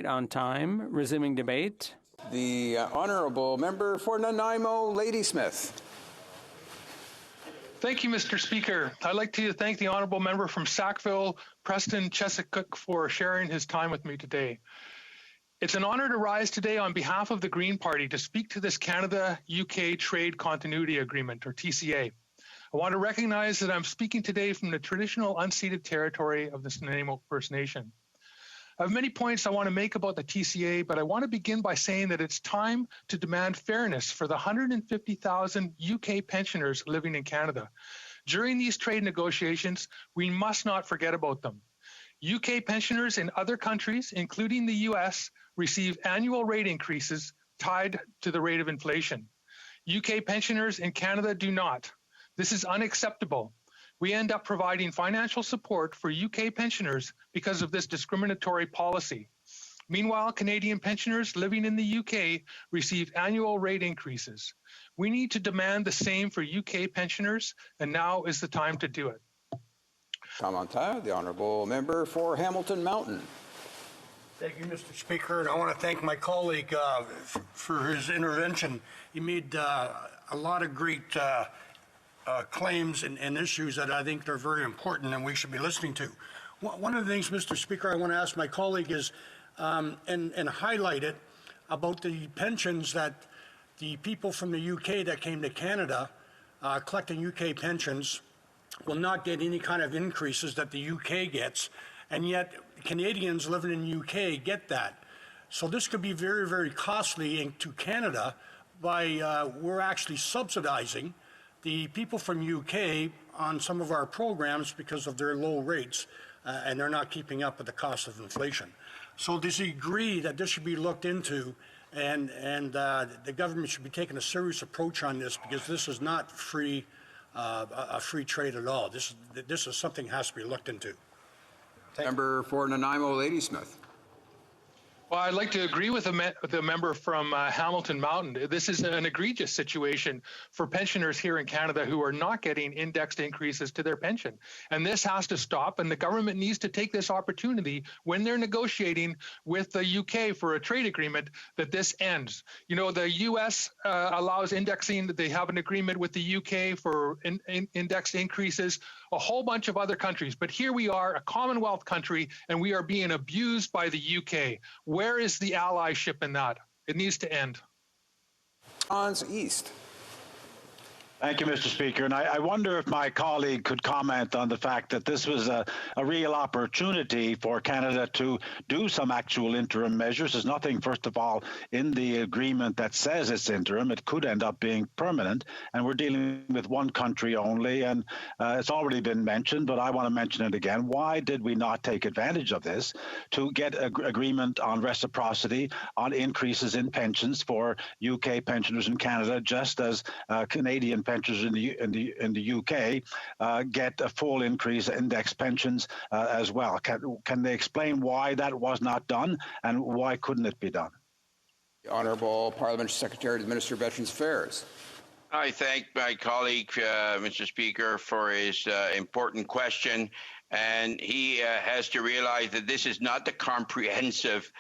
on time. Resuming debate. The Honourable Member for Nanaimo, Ladysmith. Thank you, Mr. Speaker. I'd like to thank the Honourable Member from Sackville, Preston Chesapeake, for sharing his time with me today. It's an honour to rise today on behalf of the Green Party to speak to this Canada-UK Trade Continuity Agreement, or TCA. I want to recognize that I'm speaking today from the traditional unceded territory of the Nanaimo First Nation. I have many points I want to make about the TCA, but I want to begin by saying that it's time to demand fairness for the 150,000 UK pensioners living in Canada. During these trade negotiations, we must not forget about them. UK pensioners in other countries, including the US, receive annual rate increases tied to the rate of inflation. UK pensioners in Canada do not. This is unacceptable. We end up providing financial support for UK pensioners because of this discriminatory policy. Meanwhile, Canadian pensioners living in the UK receive annual rate increases. We need to demand the same for UK pensioners, and now is the time to do it. Commentaire, the Honourable Member for Hamilton Mountain. Thank you, Mr. Speaker, and I want to thank my colleague for his intervention. He made a lot of great claims and issues that I think are very important and we should be listening to. One of the things, Mr. Speaker, I want to ask my colleague is, and highlight it, about the pensions that the people from the UK that came to Canada collecting UK pensions will not get any kind of increases that the UK gets, and yet Canadians living in the UK get that. So this could be very, very costly to Canada by we're actually subsidizing the people from UK on some of our programs because of their low rates, and they're not keeping up with the cost of inflation. So does he agree that this should be looked into, and the government should be taking a serious approach on this, because this is not a free trade at all. This is something that has to be looked into. Member for Nanaimo, Ladysmith. Well, I'd like to agree with the member from Hamilton Mountain. This is an egregious situation for pensioners here in Canada who are not getting indexed increases to their pension. And this has to stop, and the government needs to take this opportunity when they're negotiating with the UK for a trade agreement that this ends. You know, the US allows indexing. They have an agreement with the UK for indexed increases, a whole bunch of other countries. But here we are, a Commonwealth country, and we are being abused by the UK. Where is the allyship in that? It needs to end. Hans East. Thank you, Mr. Speaker. And I wonder if my colleague could comment on the fact that this was a real opportunity for Canada to do some actual interim measures. There's nothing, first of all, in the agreement that says it's interim. It could end up being permanent. And we're dealing with one country only. And it's already been mentioned, but I want to mention it again. Why did we not take advantage of this to get agreement on reciprocity, on increases in pensions for UK pensioners in Canada, just as Canadian pensioners in the UK get a full increase in index pensions as well. Can they explain why that was not done, and why couldn't it be done? The Honourable Parliamentary Secretary to the Minister of Veterans Affairs. I thank my colleague, Mr. Speaker, for his important question. And he has to realize that this is not the comprehensive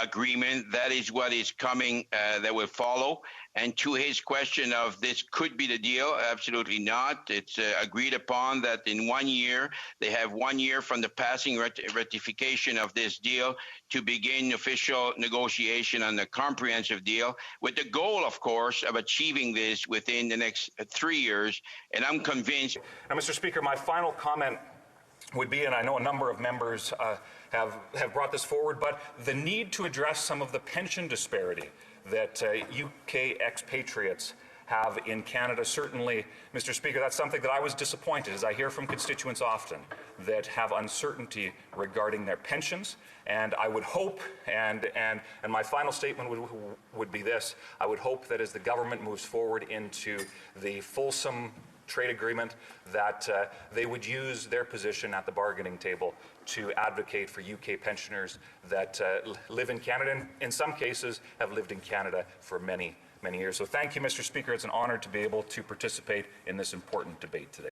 agreement. That is what is coming that will follow. And to his question of this could be the deal, absolutely not. It's agreed upon that in 1 year, they have 1 year from the passing ratification of this deal to begin official negotiation on the comprehensive deal, with the goal, of course, of achieving this within the next 3 years. And I'm convinced. Now, Mr. Speaker, my final comment would be, and I know a number of members have brought this forward, but the need to address some of the pension disparity that UK expatriates have in Canada. Certainly, Mr. Speaker, that's something that I was disappointed, as I hear from constituents often that have uncertainty regarding their pensions. And I would hope, and my final statement would be this: I would hope that as the government moves forward into the fulsome trade agreement, that they would use their position at the bargaining table to advocate for UK pensioners that live in Canada, and in some cases have lived in Canada for many, many years. So thank you, Mr. Speaker. It's an honor to be able to participate in this important debate today.